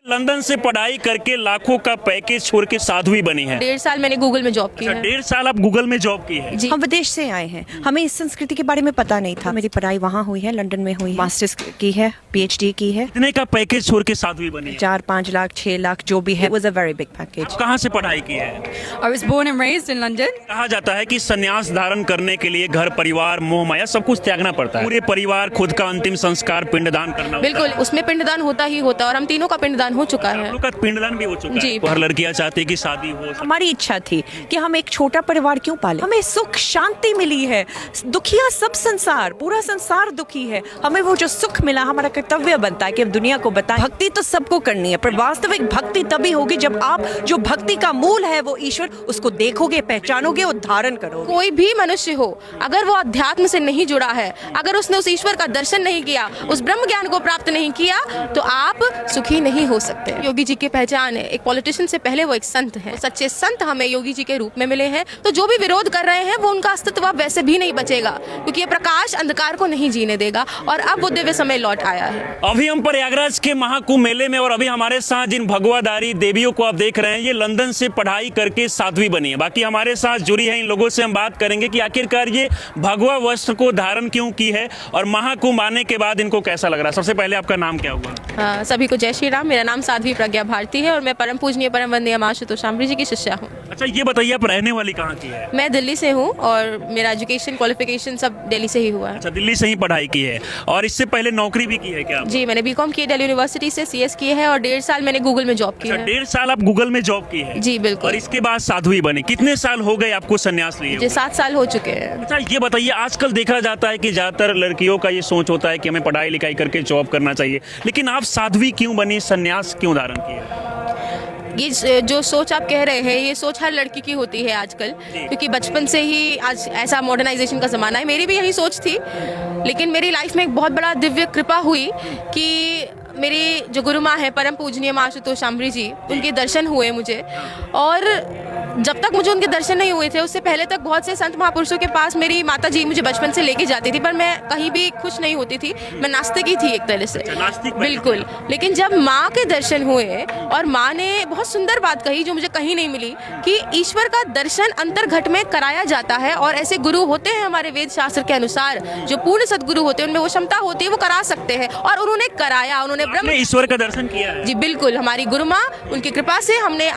London से पढ़ाई करके लाखों का पैकेज छोड़ के साध्वी बनी है। 1.5 साल मैंने गूगल में जॉब की है। 1.5 साल आप गूगल में जॉब की है। जी हम विदेश से आए हैं, हमें इस संस्कृति के बारे में पता नहीं था। मेरी पढ़ाई वहाँ हुई है, लंदन में हुई है, मास्टर्स की है, PhD की है। इतने का पैकेज छोड़ के साध्वी बनी है। 4-5 लाख 6 लाख जो भी है, was a very big package। कहाँ से पढ़ाई की है? I was born and raised in London. कहा जाता है कि संन्यास धारण करने के लिए घर परिवार मोह माया सब कुछ त्यागना पड़ता है। पूरे परिवार खुद का अंतिम संस्कार पिंडदान करना होता है। बिल्कुल, उसमें पिंडदान होता ही होता है और हम तीनों का पिंडदान हो चुका आप है। लोग का पिंडदान भी हो चुका जी। है। हर लड़कियां चाहती है कि शादी हो। हमारी इच्छा थी कि हम एक छोटा परिवार क्यों पालें। हमें सुख शांति मिली है, दुखिया सब संसार, पूरा संसार दुखी है। हमें वो जो सुख मिला, हमारा कर्तव्य बनता है कि हम दुनिया को बताएं। भक्ति तो सबको करनी है, पर वास्तविक भक्ति तभी होगी जब आप जो भक्ति का मूल है वो ईश्वर, उसको देखोगे, पहचानोगे और धारण करोगे। कोई भी मनुष्य हो, अगर वो अध्यात्म से नहीं जुड़ा है, अगर उसने उस ईश्वर का दर्शन नहीं किया, उस ब्रह्म ज्ञान को प्राप्त नहीं किया, तो आप सुखी नहीं हो सकते। योगी जी की पहचान है, एक पॉलिटिशियन से पहले वो एक संत है। सच्चे संत हमें योगी जी के रूप में मिले हैं। तो जो भी विरोध कर रहे हैं वो उनका अस्तित्व अब वैसे भी नहीं बचेगा, क्योंकि ये प्रकाश अंधकार को नहीं जीने देगा और अब वो दिव्य समय लौट आया है। अभी हम प्रयागराज के महाकुंभ मेले में और अभी हमारे साथ जिन भगवाधारी देवियों को आप देख रहे हैं, ये लंदन से पढ़ाई करके साध्वी बनी है। बाकी हमारे साथ जुड़ी है, इन लोगों से हम बात करेंगे कि आखिरकार ये भगवा वस्त्र को धारण क्यों की है और महाकुंभ आने के बाद इनको कैसा लग रहा है। सबसे पहले आपका नाम क्या हुआ? सभी को जय श्री राम। मेरा नाम साध्वी प्रज्ञा भारती है और मैं परम पूजनीय परम वंदनीय मां आशुतोष शांभवी जी की शिष्या हूँ। अच्छा, ये बताइए आप रहने वाली कहाँ की है? मैं दिल्ली से हूँ और मेरा एजुकेशन क्वालिफिकेशन सब दिल्ली से ही हुआ है। अच्छा, दिल्ली से ही पढ़ाई की है और इससे पहले नौकरी भी की है क्या? जी, मैंने बीकॉम की है दिल्ली यूनिवर्सिटी से, CS की है और 1.5 साल मैंने गूगल में जॉब की अच्छा, है। 1.5 साल आप गूगल में जॉब की है? जी बिल्कुल। और इसके बाद साध्वी बनी। कितने साल हो गए आपको संन्यास लिए? जी 7 साल हो चुके हैं। अच्छा, ये बताइए, आजकल देखा जाता है कि ज्यादातर लड़कियों का ये सोच होता है कि हमें पढ़ाई लिखाई करके जॉब करना चाहिए, लेकिन आप साध्वी क्यों बनी, संन्यास क्यों धारण किया? ये जो सोच आप कह रहे हैं, ये सोच हर लड़की की होती है आजकल, क्योंकि बचपन से ही आज ऐसा मॉडर्नाइजेशन का ज़माना है। मेरी भी यही सोच थी, लेकिन मेरी लाइफ में एक बहुत बड़ा दिव्य कृपा हुई कि मेरी जो गुरु माँ है परम पूजनीय मां आशुतोष शांभवी जी, उनके दर्शन हुए मुझे। और जब तक मुझे उनके दर्शन नहीं हुए थे, उससे पहले तक बहुत से संत महापुरुषों के पास मेरी माता जी मुझे बचपन से लेके जाती थी, पर मैं कहीं भी खुश नहीं होती थी। मैं नास्तिक ही थी एक तरह से। बिल्कुल। लेकिन जब माँ के दर्शन हुए और माँ ने बहुत सुंदर बात कही जो मुझे कहीं नहीं मिली, कि ईश्वर का दर्शन अंतर्घट में कराया जाता है और ऐसे गुरु होते हैं हमारे वेद शास्त्र के अनुसार, जो पूर्ण सदगुरु होते हैं, उनमें वो क्षमता होती है, वो करा सकते हैं। और उन्होंने कराया, उन्होंने ब्रह्म ईश्वर का दर्शन किया है। जी बिल्कुल। हमारी गुरु माँ, उनकी कृपा से हमने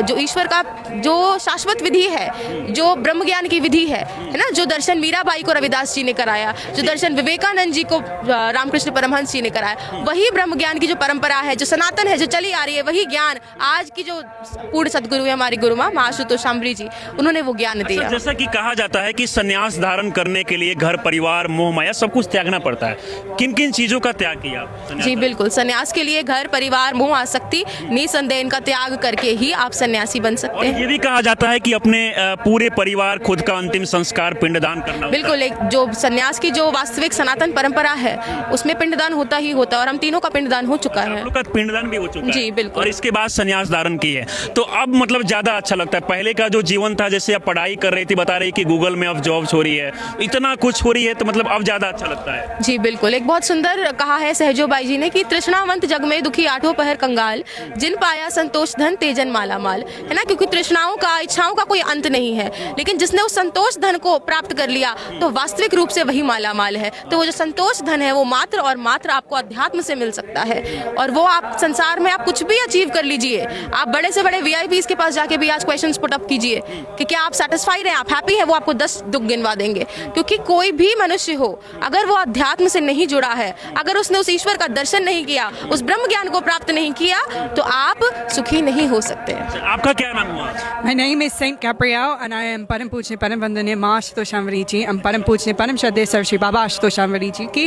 जो ईश्वर का जो शाश्वत विधि है, जो ब्रह्म ज्ञान की विधि है ना, जो दर्शन मीराबाई को रविदास जी ने कराया, जो दर्शन विवेकानंद जी को रामकृष्ण परमहंस जी ने कराया, वही ब्रह्म ज्ञान की जो परंपरा है, जो सनातन है, जो चली आ रही है, वही ज्ञान आज की जो पूर्ण सदगुरु है हमारी गुरु माँ आशुतोष शांभवी जी, उन्होंने वो ज्ञान दिया। जैसा कि कहा जाता है कि संन्यास धारण करने के लिए घर परिवार मोह माया सब कुछ त्यागना पड़ता है, किन किन चीजों का त्याग किया? जी बिल्कुल। संन्यास के लिए घर परिवार मोह आसक्ति निसंदेह इनका त्याग करके ही आप सन्यासी बन सकते हैं। ये भी कहा जाता है कि अपने पूरे परिवार खुद का अंतिम संस्कार पिंडदान करना। बिल्कुल। एक जो सन्यास की जो वास्तविक सनातन परंपरा है, उसमें पिंडदान होता ही होता है और हम तीनों का पिंडदान हो चुका है। लोग का पिंडदान भी हो चुका है। जी बिल्कुल। और इसके बाद संन्यास धारण की है, तो अब मतलब ज्यादा अच्छा लगता है। पहले का जो जीवन था, जैसे आप पढ़ाई कर रही थी, बता रही कि गूगल में अब जॉब हो रही है, इतना कुछ हो रही है, तो मतलब अब ज्यादा अच्छा लगता है। जी बिल्कुल। एक बहुत सुंदर कहा है सहजोबाई जी ने कि तृष्णावंत जग में दुखी आठों पहर कंगाल, जिन पाया संतोष धन तेजन माला माल, है ना। क्योंकि तृष्णाओं का, इच्छाओं का कोई अंत नहीं है, लेकिन जिसने उस संतोष धन को प्राप्त कर लिया तो वास्तविक रूप से वही माला माल है। तो वो जो संतोष धन है, वो मात्र और मात्र आपको अध्यात्म से मिल सकता है। और वो आप संसार में आप कुछ भी अचीव कर लीजिए, आप बड़े से बड़े VIPs के पास जाके भी आज क्वेश्चंस पुट अप कीजिए कि क्या आप सेटिस्फाइड हैं, आप हैप्पी हैं, वो आपको 10 दुख गिनवा देंगे। क्योंकि कोई भी मनुष्य हो, अगर वो अध्यात्म से नहीं जुड़ा है, अगर उसने उस ईश्वर का दर्शन नहीं किया, उस ब्रह्म ज्ञान को प्राप्त नहीं किया, तो आप सुखी नहीं हो सकते। आपका क्या नाम हुआ? My name is Saint Gabrielle and I am Param Pujne Param Vandaniya मां आशुतोष शांभवी जी and Param Pujne Param Shraddheya Sarv Shri Baba Ashutosh Shambhavi जी की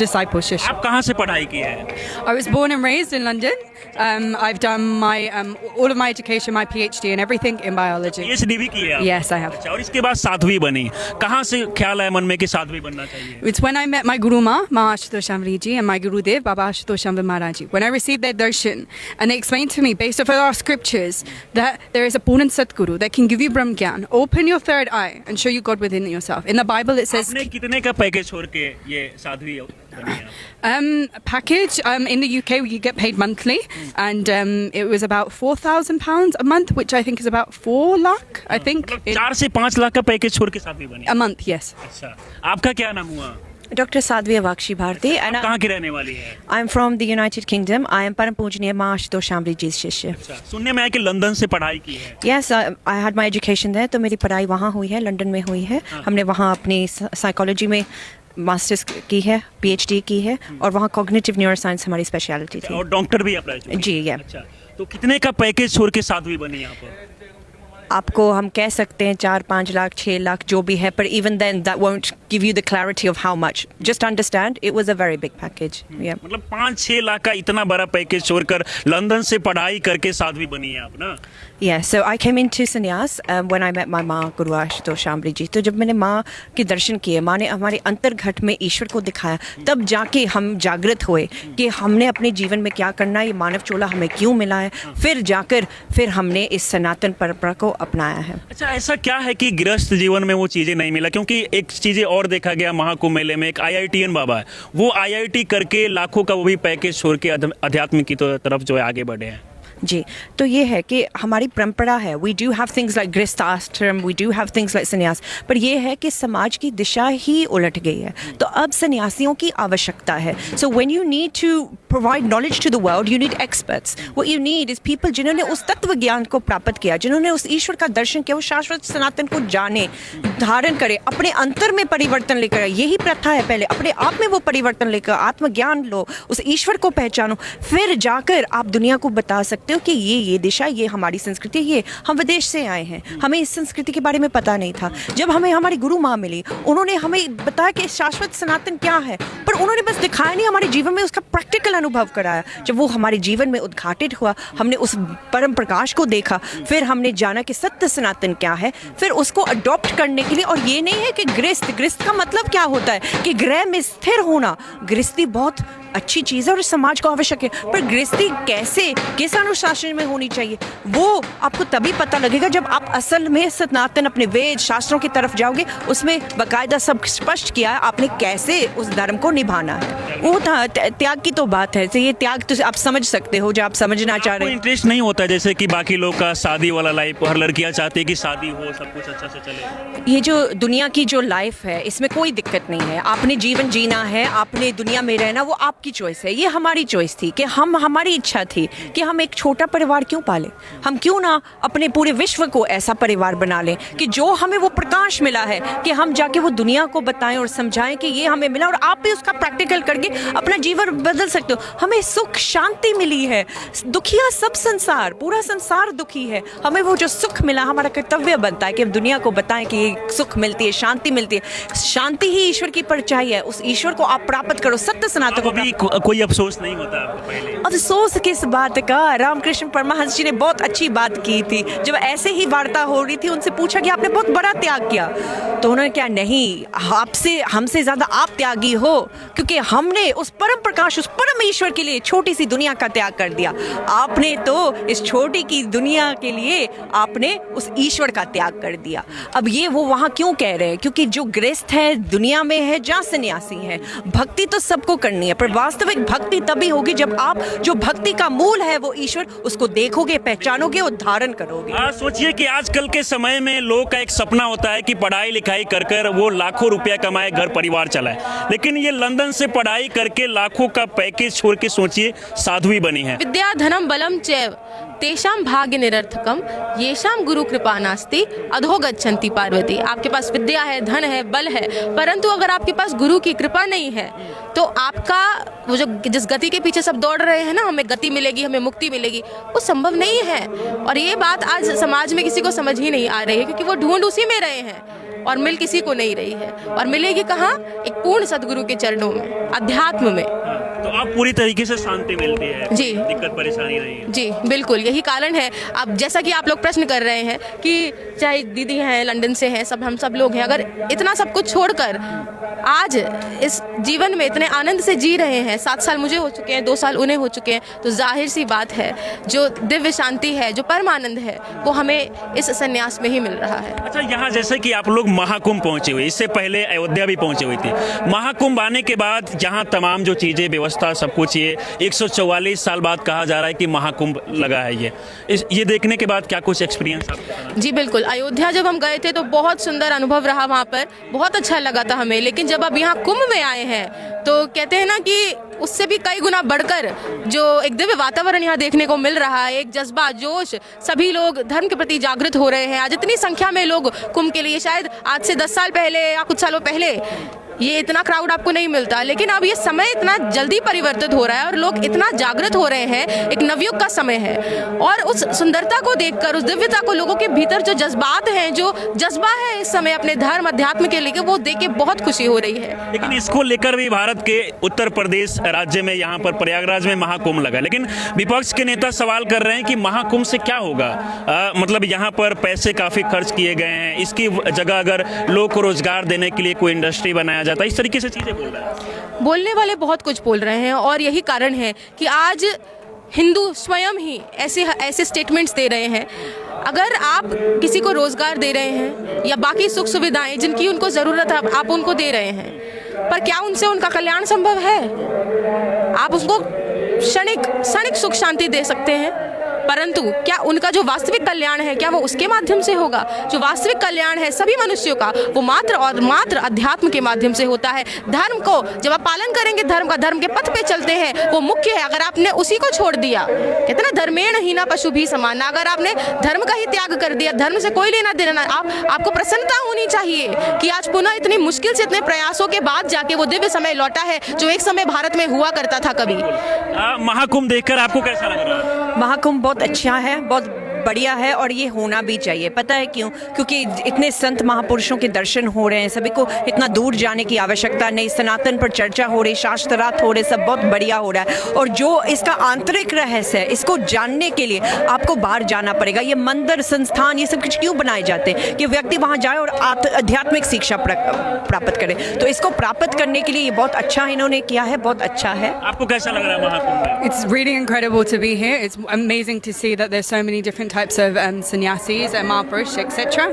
disciple शिष्य। आप कहाँ से पढ़ाई की है? I was born and raised in London. I've done my all of my education, my PhD and everything in biology. PhD भी की है? Yes, I have. अच्छा, और इसके बाद साध्वी बनी। कहाँ से ख्याल आया मन में कि साध्वी बनना चाहिए? It's when I met my Guru Ma Ashutosh Shaanvvi ji, and my Guru Dev, Baba Ashutosh Shaanvvi Maharaj ji. When I received their darshan, and they explained to me, based off of our scriptures, that there is is a Purnam Satguru that can give you Brahm Gyan, open your third eye and show you God within yourself. In the Bible it says आपने कितने का package छोड़ के ये साध्वी बनी आप? package in the UK you get paid monthly, and it was about £4,000 a month, which I think is about 4 lakh. I think मतलब 4 से 5 लाख का पैकेज छोड़ के साध्वी बनी। a month. Yes. अच्छा, आपका क्या नाम हुआ? Dr. Sadhvi Avakshi Bharti, and कहाँ की रहने वाली है? I'm from the United Kingdom. I am Param Pujniya माँ आशुतोष शामली जी शिष्य। अच्छा, सुनने में आया कि लंदन से पढ़ाई की है। Yes, I had my education there. तो मेरी पढ़ाई वहाँ हुई है, लंदन में हुई है। हमने वहाँ अपनी साइकोलॉजी में मास्टर्स की है, PhD की है, और वहाँ कॉग्निटिव न्यूरोसाइंस हमारी स्पेशलिटी थी। और डॉक्टर भी अप्लाई किया? जी, yeah. अच्छा, तो कितने का पैकेज छोड़ के साध्वी बनी आप? आपको हम कह सकते हैं 4-5 लाख 6 लाख जो भी है, पर even then that won't give you the clarity of how much. Just understand it was a very big package. Yeah. मतलब 5-6 लाख का इतना बड़ा पैकेज छोड़कर लंदन से पढ़ाई करके साध्वी बनी है आप ना? Yeah, so I came into संन्यास when I met my माँ गुरु आशुतोष शामली जी। तो जब मैंने माँ के दर्शन किए, माँ ने हमारे अंतर्घट में ईश्वर को दिखाया, तब जाके हम जागृत हुए कि हमने अपने जीवन में क्या करना है, ये मानव चोला हमें क्यों मिला है। फिर हमने इस सनातन परंपरा को अपनाया है। अच्छा, ऐसा क्या है कि गृहस्थ जीवन में वो चीज़ें नहीं मिला? क्योंकि एक चीज़ें और देखा गया महाकुंभ मेले में, एक IITN बाबा है, वो IIT करके लाखों का वो भी पैकेज छोड़ के अध्यात्म की तरफ जो है आगे बढ़े हैं। जी, तो ये है कि हमारी परंपरा है, we do have things like grihasthashram, we do have things like sannyas, पर ये है कि समाज की दिशा ही उलट गई है। तो अब सन्यासियों की आवश्यकता है। So when you need to provide knowledge to the world, you need experts. What you need is people जिन्होंने उस तत्व ज्ञान को प्राप्त किया, जिन्होंने उस ईश्वर का दर्शन किया, वो शाश्वत सनातन को जाने, धारण करे, अपने अंतर में परिवर्तन लेकर आए। यही प्रथा है, पहले अपने आप में वो परिवर्तन लेकर आत्मज्ञान लो, उस ईश्वर को पहचानो, फिर जाकर आप दुनिया को बता सकते हो कि ये दिशा, ये हमारी संस्कृति, ये हम विदेश से आए हैं, हमें इस संस्कृति के बारे में पता नहीं था। जब हमें हमारी गुरु माँ मिली, उन्होंने हमें बताया कि शाश्वत सनातन क्या है, पर उन्होंने बस दिखाया नहीं, हमारे जीवन में उसका प्रैक्टिकल अनुभव कराया। जब वो हमारे जीवन में उद्घाटित हुआ, हमने उस परम प्रकाश को देखा, फिर हमने जाना कि सत्य सनातन क्या है, फिर उसको अडॉप्ट करने के लिए। और ये नहीं है कि गृहस्थ का मतलब क्या होता है कि गृह में स्थिर होना। गृहस्थी बहुत अच्छी चीज़ है और समाज को आवश्यक है, पर गृहस्थी कैसे, किस अनुशासन में होनी चाहिए, वो आपको तभी पता लगेगा जब आप असल में सनातन अपने वेद शास्त्रों की तरफ जाओगे। उसमें बाकायदा सब स्पष्ट किया है आपने कैसे उस धर्म को निभाना है। वो था त्याग की तो बात है, तो ये त्याग तो आप समझ सकते हो जो आप समझना चाह रहे हैं। इंटरेस्ट नहीं होता जैसे कि बाकी लोग का शादी वाला लाइफ, हर लड़कियां चाहती है कि शादी हो, सब कुछ अच्छा से चले। ये जो दुनिया की जो लाइफ है, इसमें कोई दिक्कत नहीं है। आपने जीवन जीना है, आपने दुनिया में रहना, वो आपकी चॉइस है। ये हमारी चॉइस थी कि हमारी इच्छा थी कि हम एक छोटा परिवार क्यों पालें, हम क्यों ना अपने पूरे विश्व को ऐसा परिवार बना लें कि जो हमें वो प्रकाश मिला है कि हम जाके वो दुनिया को बताएं और समझाएं कि ये हमें मिला, और आप भी उसका प्रैक्टिकल करके अपना जीवन बदल सकते हो। हमें सुख शांति मिली है। दुखिया सब संसार, पूरा संसार दुखी है। हमें वो जो सुख मिला, हमारा कर्तव्य बनता है कि हम दुनिया को बताएं कि ये सुख मिलती है, शांति मिलती है। शांति ही ईश्वर की परछाई है, उस ईश्वर को आप प्राप्त करो, सत्य सनातन को। कोई अफसोस नहीं होता आपको पहले? अफसोस किस बात का? रामकृष्ण परमहंस जी ने बहुत अच्छी बात की थी। जब ऐसे ही वार्ता हो रही थी, उनसे पूछा कि आपने बहुत बड़ा त्याग किया, तो उन्होंने क्या, नहीं, आपसे हमसे ज्यादा आप त्यागी हो, क्योंकि हमने उस परम प्रकाश, उस परम ईश्वर के लिए छोटी सी दुनिया का त्याग कर दिया। आपने तो इस छोटी की दुनिया के लिए आपने उस ईश्वर का त्याग कर दिया। अब ये वो वहां क्यों कह रहे हैं? क्योंकि जो गृहस्थ है दुनिया में है, जहाँ सन्यासी है, भक्ति तो सबको करनी है, पर वास्तविक भक्ति तभी होगी जब आप जो भक्ति का मूल है वो ईश्वर, उसको देखोगे, पहचानोगे और धारण करोगे। सोचिए कि आजकल के समय में लोग का एक सपना होता है कि पढ़ाई लिखाई कर वो लाखों रुपया कमाए, घर परिवार चलाए, लेकिन ये लंदन से पढ़ाई करके लाखों का पैकेज छोड़ के सोचिए साध्वी बनी है। विद्या धनम बलम चैव तेषाम भाग्य निरर्थकम येषाम गुरु कृपा नास्ति अधो गच्छन्ति पार्वती। आपके पास विद्या है, धन है, बल है, परंतु अगर आपके पास गुरु की कृपा नहीं है तो आपका वो जो जिस गति के पीछे सब दौड़ रहे हैं ना, हमें गति मिलेगी, हमें मुक्ति मिलेगी, वो संभव नहीं है। और ये बात आज समाज में किसी को समझ ही नहीं आ रही है, क्योंकि वो ढूंढ उसी में रहे हैं और मिल किसी को नहीं रही है। और मिलेगी कहाँ? एक पूर्ण सदगुरु के चरणों में, अध्यात्म में। तो आप पूरी तरीके से शांति मिलती है जी, दिक्कत परेशानी नहीं है? जी बिल्कुल, यही कारण है। अब जैसा कि आप लोग प्रश्न कर रहे हैं कि चाहे दीदी हैं, लंदन से हैं, हम सब लोग हैं, अगर इतना सब कुछ छोड़कर आज इस जीवन में इतने आनंद से जी रहे हैं, 7 साल मुझे हो चुके हैं, 2 साल उन्हें हो चुके हैं, तो जाहिर सी बात है जो दिव्य शांति है, जो परमानंद है, वो हमें इस संन्यास में ही मिल रहा है। अच्छा, यहाँ जैसे कि आप लोग महाकुंभ पहुंचे हुए, इससे पहले अयोध्या भी पहुंचे हुई थी। महाकुंभ आने के बाद यहाँ तमाम जो चीज़ें, व्यवस्था, सब कुछ, ये 144 साल बाद कहा जा रहा है कि महाकुंभ लगा है। ये देखने के बाद क्या कुछ एक्सपीरियंस आपको? जी बिल्कुल, अयोध्या जब हम गए थे तो बहुत सुंदर अनुभव रहा वहाँ पर, बहुत अच्छा लगा था हमें। लेकिन जब अब यहाँ कुंभ में आए हैं तो कहते हैं ना कि उससे भी कई गुना बढ़कर जो एक दिव्य वातावरण यहाँ देखने को मिल रहा है, एक जज्बा, जोश, सभी लोग धर्म के प्रति जागृत हो रहे हैं। आज इतनी संख्या में लोग कुंभ के लिए, शायद आज से 10 साल पहले या कुछ सालों पहले ये इतना क्राउड आपको नहीं मिलता, लेकिन अब ये समय इतना जल्दी परिवर्तित हो रहा है और लोग इतना जागृत हो रहे हैं। एक नवयुग का समय है और उस सुंदरता को देखकर, उस दिव्यता को, लोगों के भीतर जो जज्बात हैं, जो जज्बा है इस समय अपने धर्म अध्यात्म के लिए, वो देख के बहुत खुशी हो रही है। लेकिन इसको लेकर भी भारत के उत्तर प्रदेश राज्य में, यहाँ पर प्रयागराज में महाकुंभ लगा, लेकिन विपक्ष के नेता सवाल कर रहे हैं कि महाकुंभ से क्या होगा? मतलब यहाँ पर पैसे काफ़ी खर्च किए गए हैं, इसकी जगह अगर लोगों को रोजगार देने के लिए कोई इंडस्ट्री बनाया जाता है, इस तरीके से चीज़ें बोल रहा है। बोलने वाले बहुत कुछ बोल रहे हैं और यही कारण है कि आज हिंदू स्वयं ही ऐसे स्टेटमेंट्स दे रहे हैं। अगर आप किसी को रोजगार दे रहे हैं या बाकी सुख सुविधाएं जिनकी उनको ज़रूरत है, आप उनको दे रहे हैं, पर क्या उनसे उनका कल्याण संभव है? आप उसको क्षणिक सुख शांति दे सकते हैं, परंतु क्या उनका जो वास्तविक कल्याण है, क्या वो उसके माध्यम से होगा? जो वास्तविक कल्याण है सभी मनुष्यों का, वो मात्र और मात्र अध्यात्म के माध्यम से होता है। धर्म को जब आप पालन करेंगे, धर्म का, धर्म के पथ पे चलते हैं, वो मुख्य है। अगर आपने उसी को छोड़ दिया, कहते ना धर्मेण हीना पशु भी समान, अगर आपने धर्म का ही त्याग कर दिया, धर्म से कोई लेना देना, आपको प्रसन्नता होनी चाहिए कि आज पुनः इतनी मुश्किल से, इतने प्रयासों के बाद जाके वो दिव्य समय लौटा है जो एक समय भारत में हुआ करता था कभी। महाकुंभ देखकर आपको कैसा लग रहा है? महाकुंभ बहुत अच्छा है, बहुत बढ़िया है और ये होना भी चाहिए। पता है क्यों? क्योंकि इतने संत महापुरुषों के दर्शन हो रहे हैं, सभी को इतना दूर जाने की आवश्यकता नहीं, सनातन पर चर्चा हो रही, शास्त्रार्थ हो रहे, सब बहुत बढ़िया हो रहा है। और जो इसका आंतरिक रहस्य है, इसको जानने के लिए आपको बाहर जाना पड़ेगा। ये मंदिर, संस्थान, ये सब कुछ क्यों बनाए जाते हैं कि व्यक्ति वहाँ जाए और आध्यात्मिक शिक्षा प्राप्त करे। तो इसको प्राप्त करने के लिए ये बहुत अच्छा इन्होंने किया है, बहुत अच्छा है। आपको कैसा लग रहा है Mahakumbh? It's really incredible to be here. It's amazing to see that there's so many different types of sannyasis and Mahapurush, etc.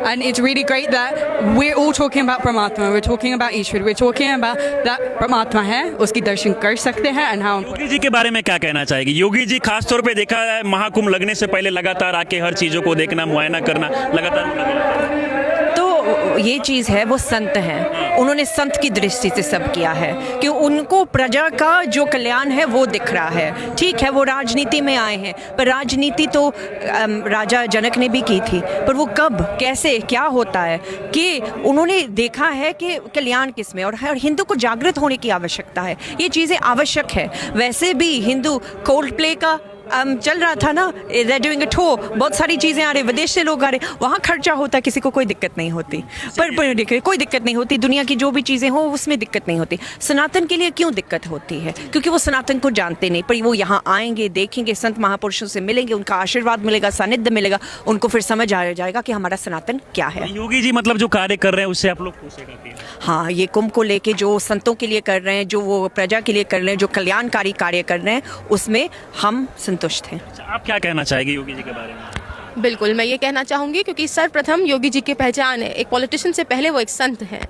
And it's really great that we're all talking about Paramatma, we're talking about Ishwar, we're talking about that Paramatma है, उसकी दर्शन कर सकते हैं। And how Yogi ji के बारे में क्या कहना चाहेगी? योगी जी खास तौर पे देखा है महाकुंभ लगने से पहले लगातार आके हर चीज़ों को देखना, मुआयना करना, लगातार। तो ये चीज़ है, वो संत हैं, उन्होंने संत की दृष्टि से सब किया है कि उनको प्रजा का जो कल्याण है वो दिख रहा है। ठीक है, वो राजनीति में आए हैं, पर राजनीति तो राजा जनक ने भी की थी, पर वो कब, कैसे, क्या होता है कि उन्होंने देखा है कि कल्याण किस में, और हिंदू को जागृत होने की आवश्यकता है। ये चीज़ें आवश्यक है। वैसे भी हिंदू कोल्ड प्ले का चल रहा था ना, डूइंग इट हो, बहुत सारी चीज़ें आ रही, विदेश से लोग आ रहे, वहाँ खर्चा होता, किसी को कोई दिक्कत नहीं होती, पर कोई दिक्कत नहीं होती। दुनिया की जो भी चीज़ें हो उसमें दिक्कत नहीं होती। सनातन के लिए क्यों दिक्कत होती है? क्योंकि वो सनातन को जानते नहीं, पर वो यहाँ आएंगे, देखेंगे, संत महापुरुषों से मिलेंगे, उनका आशीर्वाद मिलेगा, सानिध्य मिलेगा, उनको फिर समझ आ जाएगा कि हमारा सनातन क्या है। योगी जी मतलब जो कार्य कर रहे हैं उससे आप लोग खुश हैं? हाँ, ये कुंभ को लेके जो संतों के लिए कर रहे हैं, जो वो प्रजा के लिए कर रहे हैं, जो कल्याणकारी कार्य कर रहे हैं, उसमें हम संतुष्ट हैं। आप क्या कहना चाहेंगे योगी जी के बारे में? बिल्कुल, मैं ये कहना चाहूँगी क्योंकि सर्वप्रथम योगी जी की पहचान है, एक पॉलिटिशियन से पहले वो एक संत हैं,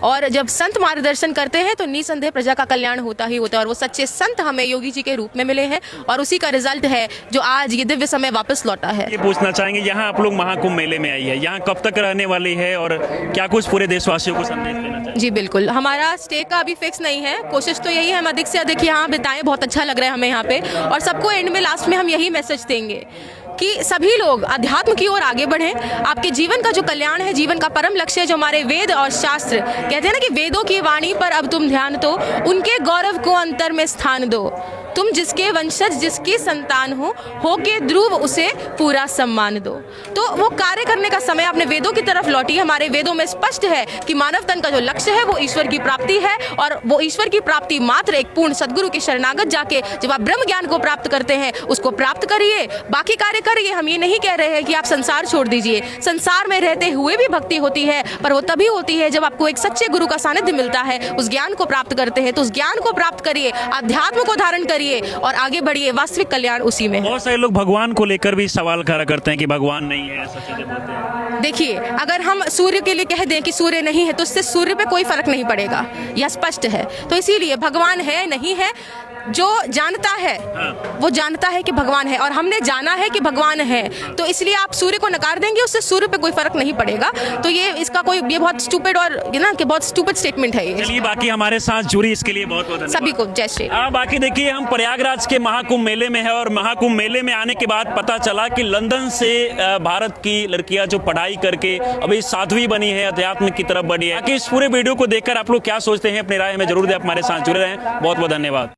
और जब संत मार्गदर्शन करते हैं तो निसंदेह प्रजा का कल्याण होता ही होता है। और वो सच्चे संत हमें योगी जी के रूप में मिले हैं और उसी का रिजल्ट है जो आज ये दिव्य समय वापस लौटा है। ये पूछना चाहेंगे, यहाँ आप लोग महाकुंभ मेले में आई है, यहाँ कब तक रहने वाली है और क्या कुछ पूरे देशवासियों को संदेश देना चाहिए? जी बिल्कुल, हमारा स्टे का अभी फिक्स नहीं है, कोशिश तो यही है हम अधिक से अधिक यहाँ बिताएं, बहुत अच्छा लग रहा है हमें यहाँ पे, और सबको एंड में, लास्ट में हम यही मैसेज देंगे कि सभी लोग अध्यात्म की ओर आगे बढ़ें। आपके जीवन का जो कल्याण है, जीवन का परम लक्ष्य है, जो हमारे वेद और शास्त्र कहते हैं ना कि वेदों की वाणी पर अब तुम ध्यान दो, उनके गौरव को अंतर में स्थान दो। तुम जिसके वंशज जिसकी संतान हो के ध्रुव उसे पूरा सम्मान दो। तो वो कार्य करने का समय अपने वेदों की तरफ लौटी। हमारे वेदों में स्पष्ट है कि मानव तन का जो लक्ष्य है वो ईश्वर की प्राप्ति है, और वो ईश्वर की प्राप्ति मात्र एक पूर्ण सदगुरु के शरणागत जाके जब आप ब्रह्म ज्ञान को प्राप्त करते हैं उसको प्राप्त करिए, बाकी कार्य करिए। हम ये नहीं कह रहे हैं कि आप संसार छोड़ दीजिए, संसार में रहते हुए भी भक्ति होती है, पर वो तभी होती है जब आपको एक सच्चे गुरु का सानिध्य मिलता है, उस ज्ञान को प्राप्त करते हैं। तो उस ज्ञान को प्राप्त करिए, अध्यात्म को धारण करिए और आगे बढ़िए। वास्तविक कल्याण उसी में है। बहुत सारे लोग भगवान को लेकर भी सवाल खड़ा करते हैं कि भगवान नहीं है, ऐसा चीजें बोलते हैं। देखिए, अगर हम सूर्य के लिए कह दें कि सूर्य नहीं है तो इससे सूर्य पे कोई फर्क नहीं पड़ेगा, यह स्पष्ट है। तो इसीलिए भगवान है नहीं है, जो जानता है वो जानता है कि भगवान है, और हमने जाना है कि भगवान है, तो इसलिए आप सूर्य को नकार देंगे, उससे सूर्य पे कोई फर्क नहीं पड़ेगा। तो ये इसका कोई ये बहुत स्टूपिड और ना कि बहुत स्टूपिड स्टेटमेंट है ये। चलिए, बाकी हमारे साथ जुड़ी, इसके लिए बहुत बहुत धन्यवाद सभी को जय श्री। बाकी देखिए, हम प्रयागराज के महाकुंभ मेले में है, और महाकुंभ मेले में आने के बाद पता चला कि लंदन से भारत की लड़कियां जो पढ़ाई करके अभी साध्वी बनी है, अध्यात्म की तरफ बढ़ी है। बाकी इस पूरे वीडियो को देखकर आप लोग क्या सोचते हैं, अपनी राय में जरूर दें। हमारे साथ जुड़े रहें। बहुत बहुत धन्यवाद।